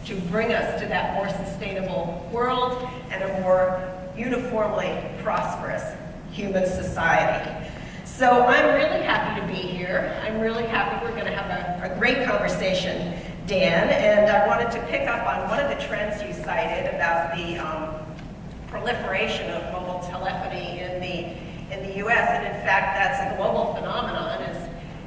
to bring us to that more sustainable world and a more uniformly prosperous human society. So I'm really happy to be here. I'm really happy we're going to have a great conversation, Dan, and I wanted to pick up on one of the trends you cited about the proliferation of mobile telephony in the U.S., and in fact that's a global phenomenon.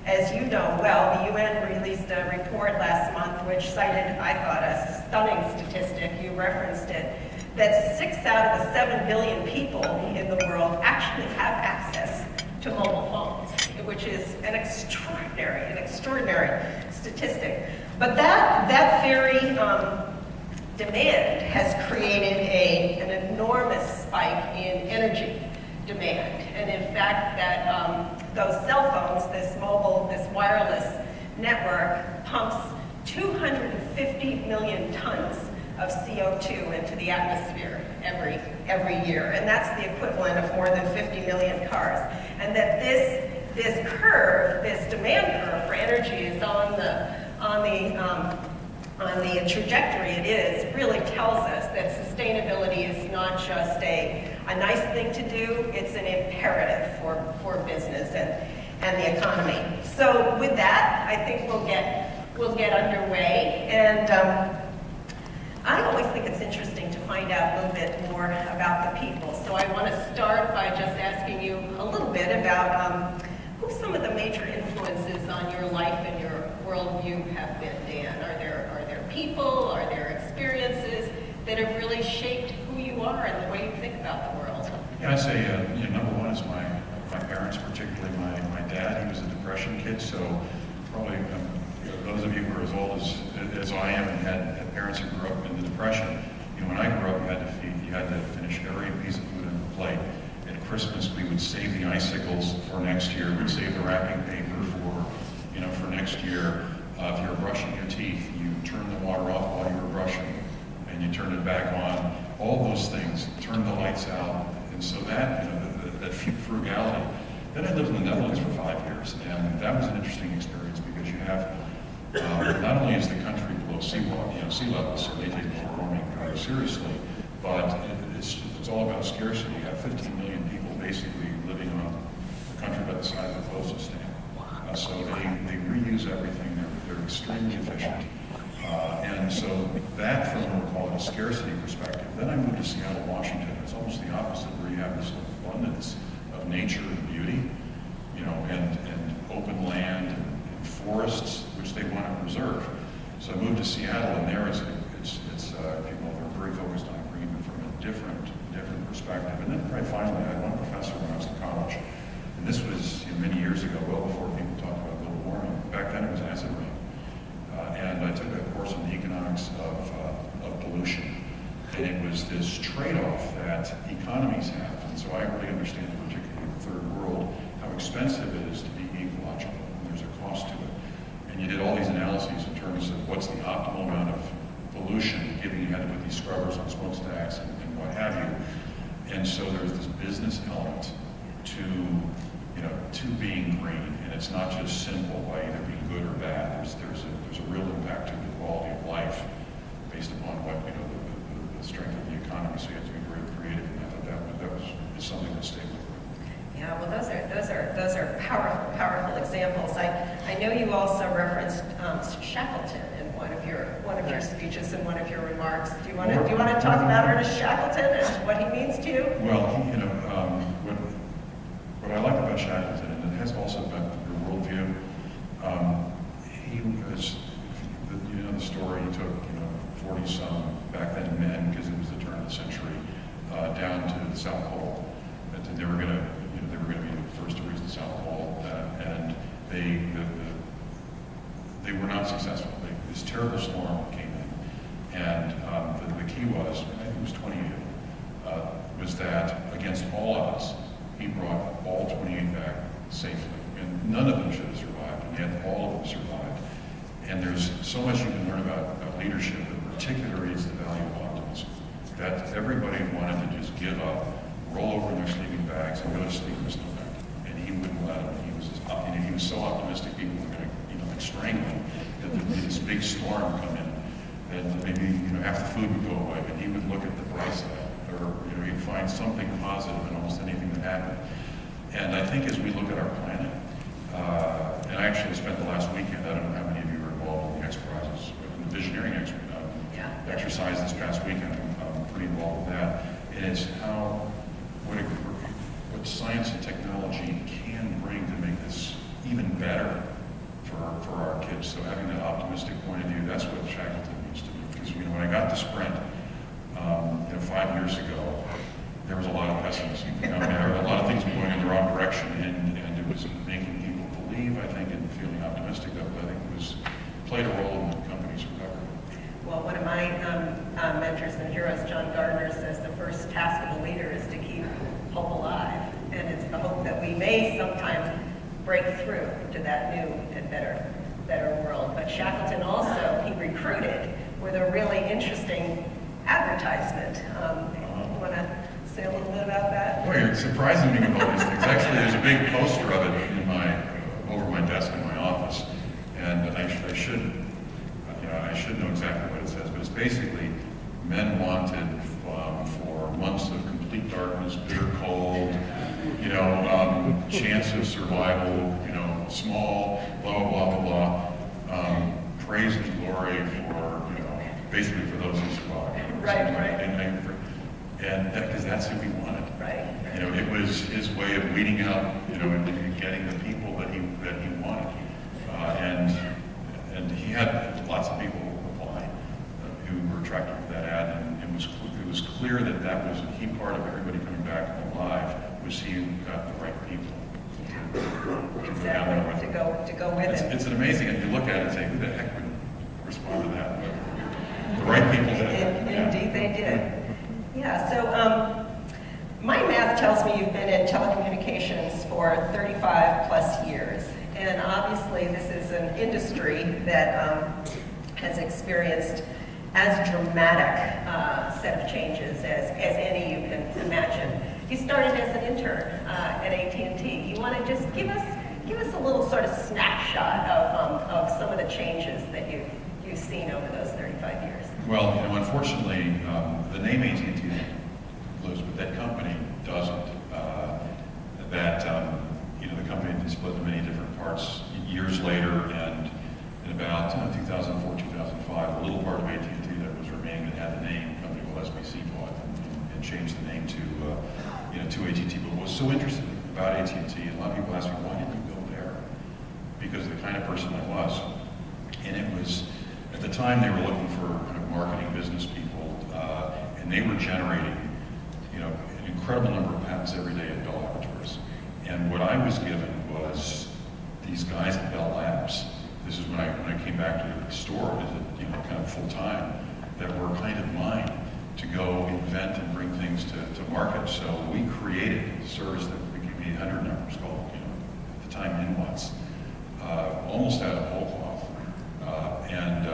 As you know well, the UN released a report last month which cited, I thought, a stunning statistic, you referenced it, that 6 out of the 7 billion people in the world actually have access to mobile phones, which is an extraordinary statistic. But that very demand has created an enormous spike in energy demand. And in fact, those cell phones, this wireless network pumps 250 million tons of CO2 into the atmosphere every year. And that's the equivalent of more than 50 million cars. And that this curve, this demand curve for energy is on the trajectory it is, really tells us that sustainability is not just a nice thing to do, it's an imperative for business and the economy. So with that, I think we'll get underway. And I always think it's interesting to find out a little bit more about the people. So I want to start by just asking you a little bit about who some of the major influences on your life and your worldview have been, Dan. Are there people, are there experiences that have really shaped who you are and the way you think about the world? Yeah, I'd say number one is my parents, particularly my dad. He was a Depression kid, so probably those of you who are as old as I am and had parents who grew up in the Depression, when I grew up, you had to finish every piece of food on the plate. At Christmas, we would save the icicles for next year. We'd save the wrapping paper for next year. If you were brushing your teeth, you turned the water off while you were brushing, and you turned it back on. All those things, turned the lights out, and so that frugality. Then I lived in the Netherlands for 5 years, and that was an interesting experience because you have not only is the country below sea level, so they take global warming very seriously, but it's all about scarcity. You have 15 million people basically living on the country about the size of the postal stamp. So they reuse everything. They're extremely efficient. And so that, from what we call it a scarcity perspective, then I moved to Seattle, Washington. It's almost the opposite, where you have this abundance of nature and beauty, and open land and forests, which they want to preserve. So I moved to Seattle, and there it's they're very focused on green, but from a different perspective. And then finally, I had one professor when I was in college, and this was many years ago, well before people talked about global warming. Back then, it was acid rain. And I took a course in the economics of pollution. And it was this trade-off that economies have. And so I really understand, particularly in the third world, how expensive it is to be ecological. And there's a cost to it. And you did all these analyses in terms of what's the optimal amount of pollution, given you had to put these scrubbers on smokestacks and what have you. And so there's this business element to being green, and it's not just simple by either being good or bad. There's a real impact to the quality of life based upon what the strength of the economy. So you have to be very creative, and I thought that was something to stay with. Yeah, well, those are powerful examples. I know you also referenced Shackleton in one of your speeches and one of your remarks. Do you want to talk about Ernest Shackleton and what he means to you? Well, what I like about Shackleton, and it has also about your worldview, he was, the story, he took 40-some back then men, because it was the turn of the century, down to the South Pole. And they were going to be the first to reach the South Pole, and they were not successful. This terrible storm came in, and the key was, I think it was 28, was that against all odds, he brought all 28 back safely. And none of them should have survived, and yet all of them survived. And there's so much you can learn about leadership, that particularly is the value of optimism. That everybody wanted to just give up, roll over in their sleeping bags, and go to sleep in the snowbank. And he wouldn't let them. He was so optimistic people were going to strangle him. That there'd be this big storm come in, and maybe half the food would go away, but he would look at the bright side, or he'd find something positive in almost anything that happened. And I think as we look at our planet, and I actually spent the last weekend, I don't know how many of you were involved in the X Prizes, in the Visioneering exercise this past weekend. I'm pretty involved with that. And it's what science and technology can bring to make this even better for our kids. So having that optimistic point of view, that's what Shackleton needs to do. Because when I got to Sprint 5 years ago, there was a lot of pessimism. There were a lot of things going in the wrong direction, and it was making people believe, I think, and feeling optimistic that I think played a role in the company's recovery. Well, one of my mentors and heroes, John Gardner, says the first task of a leader is to keep hope alive. And it's the hope that we may sometime break through to that new and better world. But Shackleton also, he recruited with a really interesting advertisement. You want to say a little bit about that? Boy, you're surprising me with all these things. Actually, there's a big poster of it over my desk in my office, and I should know exactly what it says, but it's basically men wanted for months of complete darkness, bitter cold, chance of survival, small, blah, blah, blah, blah, praise and glory for, basically for those who survive. Right. And because that's who we wanted. Right. It was his way of weeding out, and getting the people that he wanted. And he had lots of people apply who were attracted to that ad, and it was clear that was a key part of everybody coming back alive, was he got the right people. Exactly, to go with it. It's an amazing, and you look at it and say, who the heck would respond to that? The right people did. Indeed they did. Yeah, so my math tells me you've been in telecommunications for 35 plus years. And obviously this is an industry that has experienced as dramatic set of changes as any you can imagine. You started as an intern at AT&T. You want to just give us a little sort of snapshot of some of the changes that you've seen over those 35 years. Well, unfortunately, the name AT&T lives, but that company doesn't. The company had split into many different parts years later, and in about 2004, 2005, a little part of AT&T that was remaining that had the name, a company called SBC bought and changed the name to AT&T. But what was so interesting about AT&T, and a lot of people ask me, why didn't you go there? Because of the kind of person I was. And it was, at the time, they were looking for kind of marketing business people, and they were generating, an incredible number of patents every day at Bell Laboratories. And what I was given was these guys at Bell Labs. This is when I came back to the store, kind of full time, that were kind of mine to go invent and bring things to market. So we created a service that became 800 numbers called, at the time, InWatts, almost out of whole cloth. And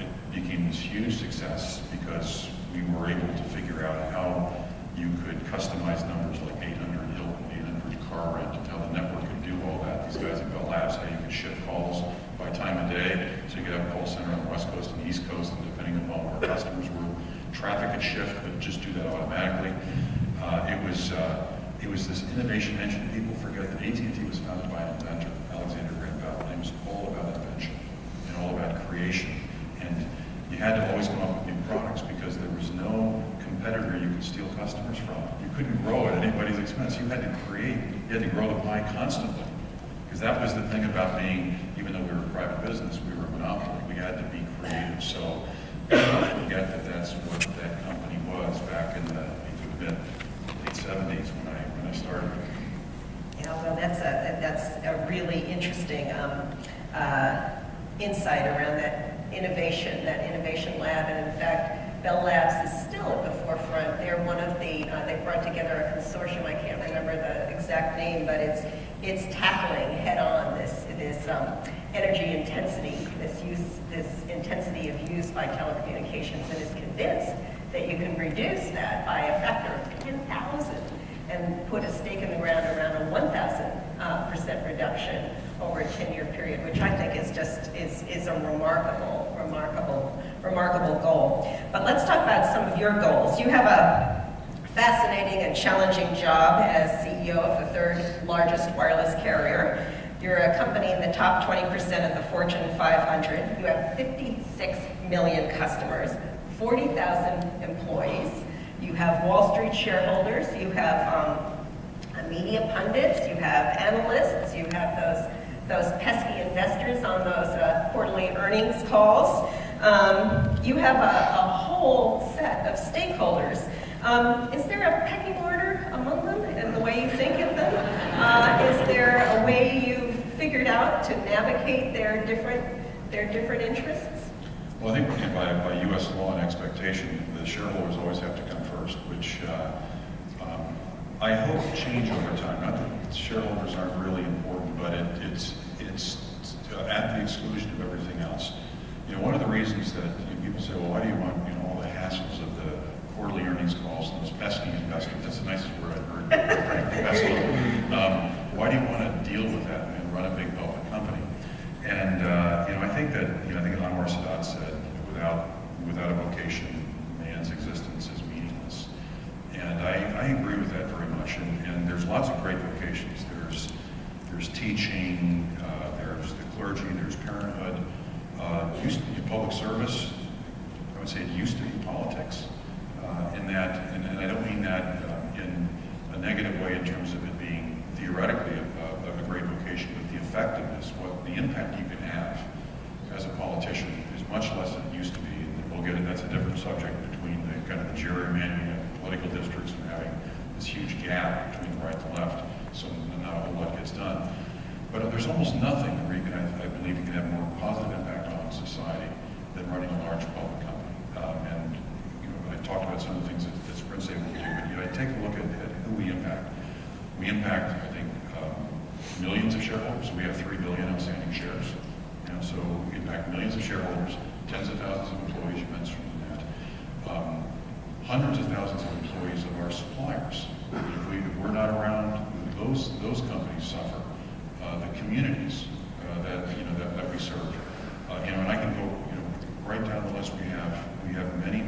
it became this huge success because we were able to figure out how you could customize numbers like 800 Hilton, 800 car rent, and how the network could do all that. These guys at Bell Labs, how you could shift calls by time of day, so you could have a call center on the West Coast and the East Coast, and depending upon where customers were, traffic could shift, but just do that automatically. It was this innovation engine. People forget that AT&T was founded by an inventor, Alexander Graham Bell, and it was all about invention and all about creation. And you had to always come up with new products because there was no competitor you could steal customers from. You couldn't grow at anybody's expense. You had to create, you had to grow the pie constantly. Because that was the thing about being, even though we were a private business, we were a monopoly. We had to be creative. So don't forget that that's what that company was back in the late 70s when I started. Yeah, well, that's a really interesting insight around that innovation lab. And in fact, Bell Labs is still at the forefront. They're one of the, they brought together a consortium, I can't remember the exact name, but it's tackling head-on this energy intensity, this intensity of use by telecommunications, and is convinced that you can reduce that by a factor of 10,000 and put a stake in the ground around a 1,000% reduction over a 10-year period, which I think is a remarkable remarkable goal. But let's talk about some of your goals. You have a fascinating and challenging job as CEO of the third largest wireless carrier. You're a company in the top 20% of the Fortune 500. You have 56 million customers, 40,000 employees. You have Wall Street shareholders. You have media pundits. You have analysts. You have those pesky investors on those quarterly earnings calls. You have a whole set of stakeholders. Is there a pecking order among them in the way you think of them? Is there a way you've figured out to navigate their different interests? Well, I think by U.S. law and expectation, the shareholders always have to come first, which I hope change over time. Not that shareholders aren't really important, but it's at the exclusion of everything else. You know, one of the reasons that people say, well, why do you want all the hassles of the quarterly earnings calls and those pesky investors? That's the nicest word I've heard. Why do you want to deal with that and run a big public company? And I think that I think Anwar Sadat said, without a vocation, man's existence is meaningless. And I agree with that very much. And there's lots of great vocations. There's teaching, there's the clergy, there's parenthood. Used to be public service. I would say it used to be politics. In that, and I don't mean that in a negative way in terms of it being theoretically a great vocation, but the effectiveness, the impact you can have as a politician is much less than it used to be. And we'll get it. That's a different subject between the kind of the gerrymandering of political districts and having this huge gap between the right and the left, so not a whole lot gets done. But there's almost nothing where I believe you can have more positive impact on society than running a large public company. And I talked about some of the things that Sprint's able to do, but I take a look at who we impact. We impact, I think, millions of shareholders. We have 3 billion outstanding shares. So we impact millions of shareholders, tens of thousands of employees, you mentioned that. Hundreds of thousands of employees of our suppliers. If we're not around, those companies suffer. The communities that we serve. And I can go right down the list. We have many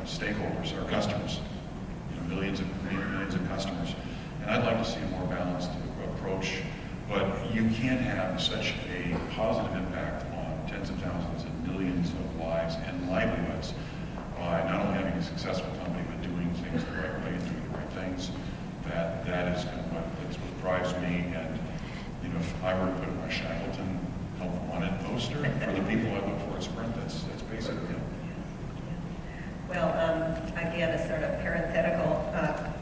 stakeholders, our customers. Millions of customers. And I'd like to see a more balanced approach. But you can't have such a positive impact on tens of thousands and millions of lives and livelihoods by not only having a successful company, but doing things the right way and doing the right things. That is kind of what drives me. And if I were to put my Shackleton Help Wanted poster for the people I look for at Sprint, that's basically it. Well, again, a sort of parenthetical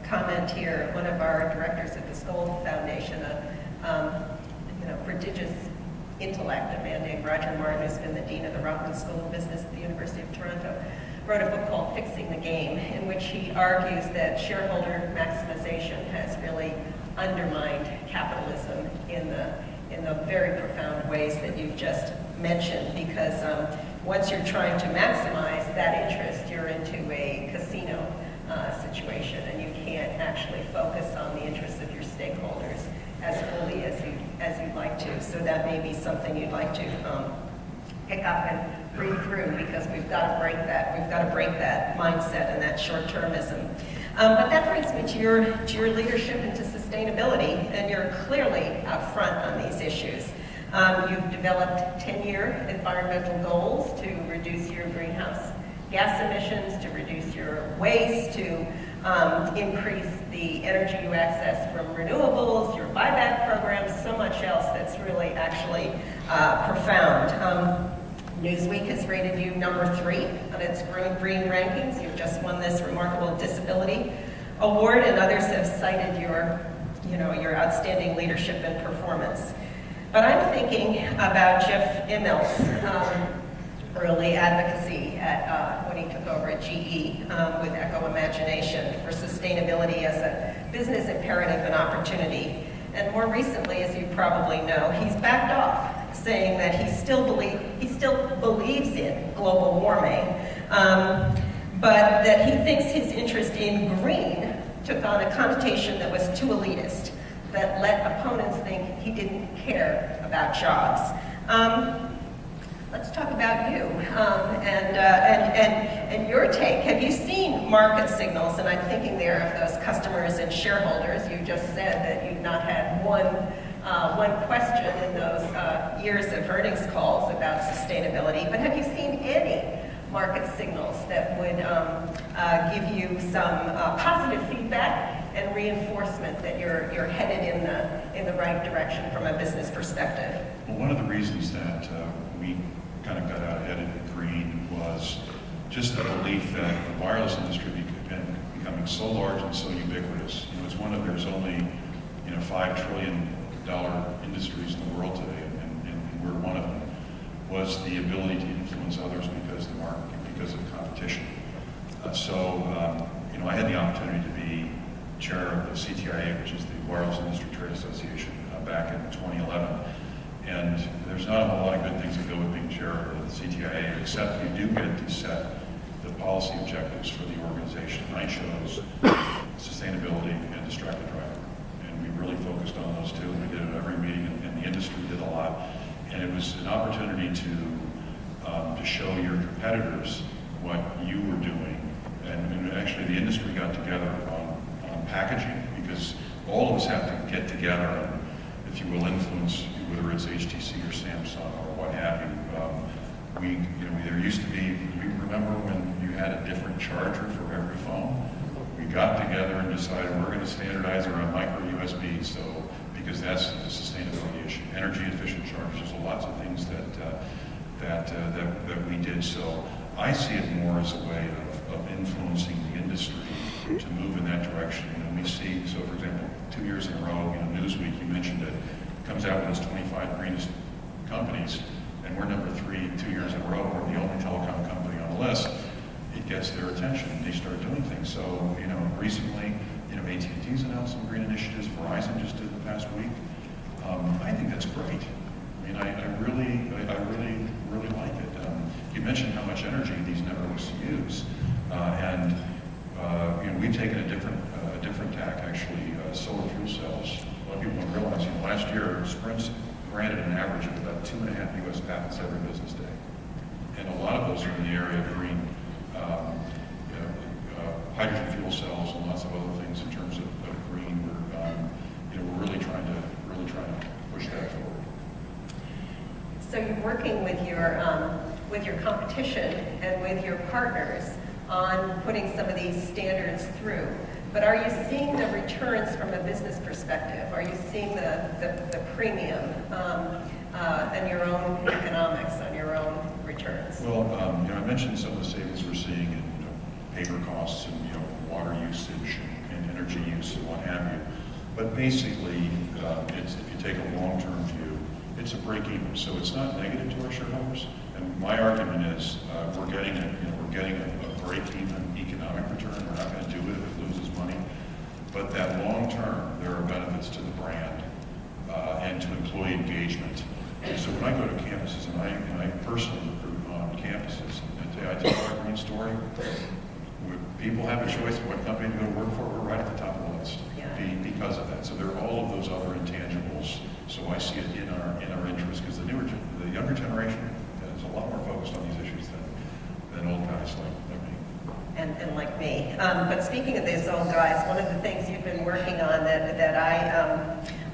comment here. One of our directors at the Skoll Foundation, prodigious intellect, a man named Roger Martin, who's been the dean of the Rotman School of Business at the University of Toronto, wrote a book called Fixing the Game, in which he argues that shareholder maximization has really undermined capitalism in the very profound ways that you've just mentioned, because once you're trying to maximize that interest, you're into a casino situation, and you can't actually focus on the interests of your stakeholders as fully as you'd like to. So that may be something you'd like to pick up and read through, because we've got to break that. We've got to break that mindset and that short-termism. But that brings me to your leadership into sustainability, and you're clearly out front on these issues. You've developed 10-year environmental goals to reduce your greenhouse gas emissions, to reduce your waste, to increase the energy you access from renewables, your buyback programs, so much else that's really actually profound. Newsweek has rated you number 3 on its green rankings. You've just won this remarkable disability award, and others have cited your outstanding leadership and performance. But I'm thinking about Jeff Immel's early advocacy when he took over at GE with Echo Imagination for sustainability as a business imperative and opportunity. And more recently, as you probably know, he's backed off, saying that he still believes in global warming, but that he thinks his interest in green took on a connotation that was too elitist, that let opponents think he didn't care about jobs. let's talk about you and your take. Have you seen market signals? And I'm thinking there of those customers and shareholders. You just said that you've not had one question in those years of earnings calls about sustainability, but have you seen any market signals that would give you some positive feedback and reinforcement that you're headed in the right direction from a business perspective? Well, one of the reasons that we kind of got out ahead in green was just the belief that the wireless industry had been becoming so large and so ubiquitous. It's there's only $5 trillion industries in the world today, and we're one of them. Was the ability to influence others because of competition. I had the opportunity to be chair of the CTIA, which is the Wireless Industry Trade Association, back in 2011. And there's not a whole lot of good things that go with being chair of the CTIA, except you do get to set the policy objectives for the organization. I chose sustainability and distracted driver. And we really focused on those two. We did it at every meeting, and the industry did a lot. And it was an opportunity to show your competitors what you were doing. And actually the industry got together on packaging, because all of us have to get together and, if you will, influence, whether it's HTC or Samsung or what have you. There used to be, we remember when you had a different charger for every phone? We got together and decided we're going to standardize around micro USB, because that's the sustainability issue. Energy efficient chargers, there's lots of things that we did. So I see it more as a way of influencing the industry to move in that direction. We see, so for example, 2 years in a row, Newsweek, you mentioned it, comes out with its 25 greenest companies, and we're number 3 2 years in a row. We're the only telecom company on the list. It gets their attention, and they start doing things. So, recently, AT&T's announced some green initiatives. Verizon just did the past week. I think that's great. I really like it. You mentioned how much energy these networks use, and we've taken a different tack, actually. Solar fuel cells. A lot of people don't realize, last year, Sprint's granted an average of about 2.5 U.S. patents every business day. And a lot of those are in the area of green hydrogen fuel cells and lots of other things in terms of green. We're really trying to push that forward. So you're working with your competition and with your partners on putting some of these standards through. But are you seeing the returns from a business perspective? Are you seeing the premium and your own economics on your own returns? Well, I mentioned some of the savings we're seeing in paper costs and water usage and energy use and what have you. But basically, if you take a long-term view, it's a break-even. So it's not negative to our shareholders. And my argument is we're getting a break-even economic return. We're not going to do it if it loses money. But that long-term, there are benefits to the brand and to employee engagement. And so when I go to campuses, and I personally recruit on campuses, and I tell our green story, people have a choice of what company to go to work for. We're right at the top of the list because of that. So there are all of those other intangibles. So I see it in our interest, because the younger generation is a lot more focused on these issues than old guys like me. And like me. But speaking of these old guys, one of the things you've been working on that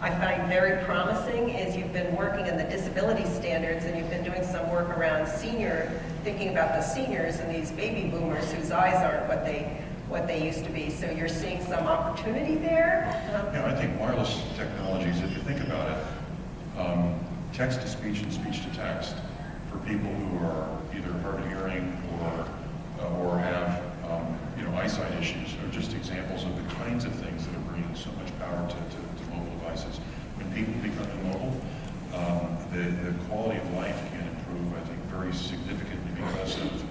I find very promising is you've been working on the disability standards, and you've been doing some work around thinking about the seniors and these baby boomers whose eyes aren't what they used to be. So you're seeing some opportunity there? Yeah, I think wireless technologies, if you think about it, text-to-speech and speech-to-text for people who are either hard of hearing or have eyesight issues are just examples of the kinds of things that are bringing so much power to mobile devices. When people become immobile, the quality of life can improve, I think, very significantly because of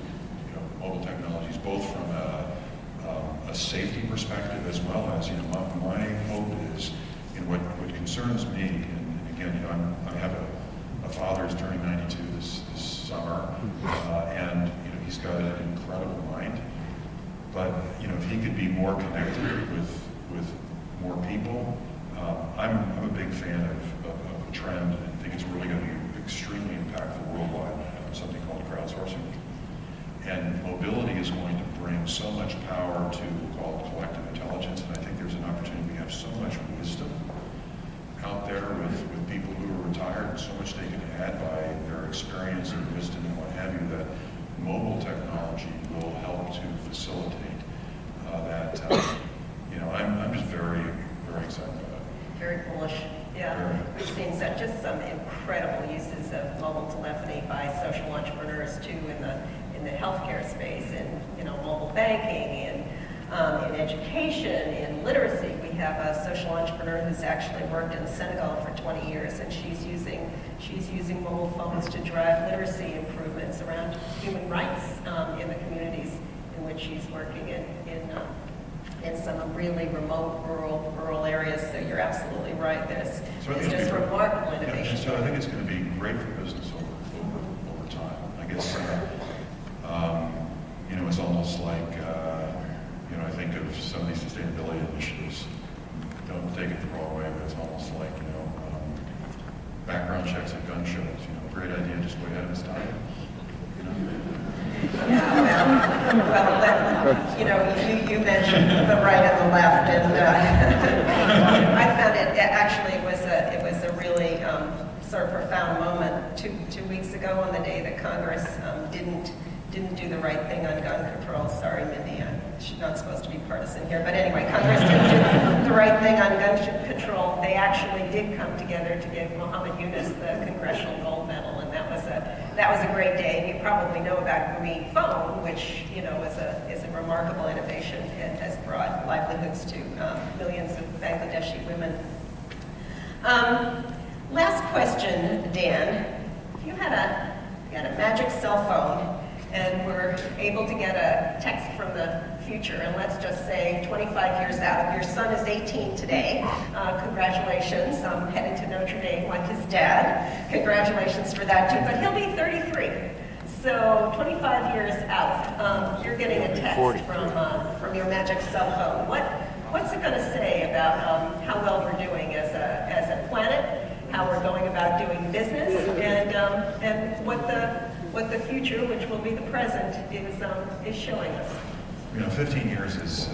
mobile technologies, both from a safety perspective as well as, my hope is, what concerns me, and again, I have a father who's turning 92 this summer, and he's got an incredible mind. But if he could be more connected with more people, I'm a big fan of a trend, and think it's really going to be extremely impactful worldwide. something called crowdsourcing. And mobility is going to bring so much power to called collective intelligence, and I think there's an opportunity. We have so much wisdom out there with people who are retired, and so much they can add by their experience and wisdom and what have you, that mobile technology will help to facilitate that. I'm just very, very excited about it. Very bullish. Yeah, we've seen just some incredible uses of mobile telephony by social entrepreneurs too in the healthcare space, in mobile banking, in education, in literacy. We have a social entrepreneur who's actually worked in Senegal for 20 years, and she's using mobile phones to drive literacy improvements around human rights in the communities in which she's working in some really remote rural areas. So you're absolutely right. There's just remarkable innovation. So I think it's going to be great for business over time. I guess it's almost like I think of some of these sustainability initiatives. Don't take it the wrong way, but it's almost like background checks at gun shows. Great idea, just way ahead of its time. You mentioned the right and the left, and I found it was a really sort of profound moment two weeks ago on the day that Congress didn't do the right thing on gun control. Sorry, Mindy, I'm not supposed to be partisan here, but anyway, Congress didn't do the right thing on gun control. They actually did come together to give Muhammad Yunus the Congressional Gold Medal, and that was a great day. You probably know about Gumi Phone, which is a remarkable innovation and has brought livelihoods to millions of Bangladeshi women. Last question, Dan. If you had a magic cell phone and were able to get a text from the future, and let's just say 25 years out, your son is 18 today. Congratulations, headed to Notre Dame like his dad. Congratulations for that too, but he'll be 33. So 25 years out, you're getting a text from your magic cell phone. What's it going to say about how well we're doing as a planet, how we're going about doing business, and what the future, which will be the present, is showing us? 15 years is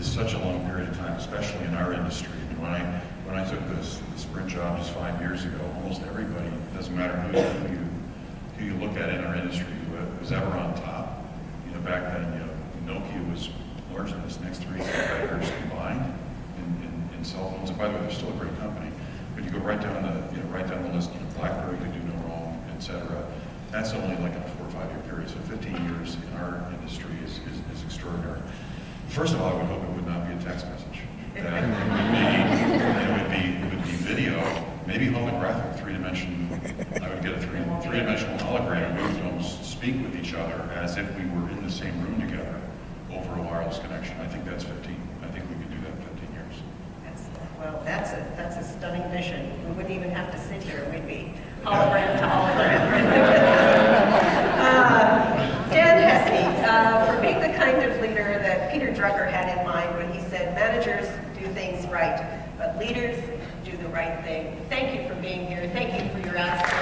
such a long period of time, especially in our industry. When I took this sprint job just 5 years ago, almost everybody, doesn't matter who you look at in our industry, who was ever on top. Back then, Nokia was larger than its next three competitors combined in cell phones. And by the way, they're still a great company. But you go right down the list. BlackBerry could do no wrong, etc. That's only like a 4 or 5 year period. So 15 years in our industry is extraordinary. First of all, I would hope it would not be a text message. That it would be video, maybe holographic, I would get a three-dimensional hologram. We would almost speak with each other as if we were in the same room together over a wireless connection. I think that's 15. I think we could do that in 15 years. That's a stunning vision. We wouldn't even have to sit here. We'd be hologram to hologram. Dan Hesse, for being the kind of leader that Peter Drucker had in mind when he said, managers do things right, but leaders do the right thing. Thank you for being here. Thank you for your outstanding